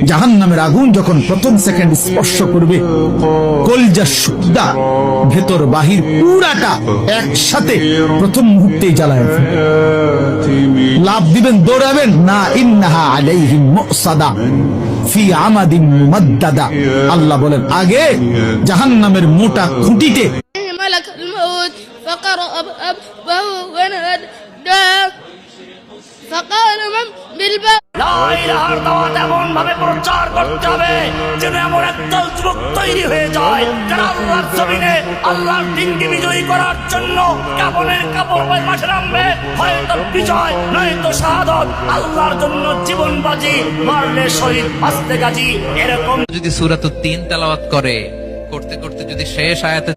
জাহান্নামের আগুন যখন প্রথম সেকেন্ড স্পর্শ করবে, কলজা সুদ্ধা ভেতর বাহির পুরাটা একসাথে প্রথম মুহূর্তেই জ্বালায় লাভ দিবেন, দৌড়াবেন না। ইন্নাহা আলাইহিম মুসাদা ফি আমাদিন মুমাদ্দাদা। আল্লাহ বলেন আগে জাহান্নামের মোটা খুঁটিতে মালাকুল মউত ফাকারাবাহু ওয়া নাদা ফাকাল মান বিল লা ইলাহার দাওয়াত এমন ভাবে প্রচার করতে হবে যেন এমন একদল যুবক তৈরি হয়ে যায় যারা আল্লাহর জমিনে আল্লাহর দ্বীনকে বিজয়ী করার জন্য কাফনের কাপড় পরে মাঠে নামবে। হয়তো বিজয় নয়তো শাহাদাত, আল্লাহর জন্য জীবন বাজি, মারলে শহীদ, বাঁচতে গাজী। এরকম যদি সূরাতুত তিন তেলাওয়াত করতে করতে যদি শেষ আয়াতে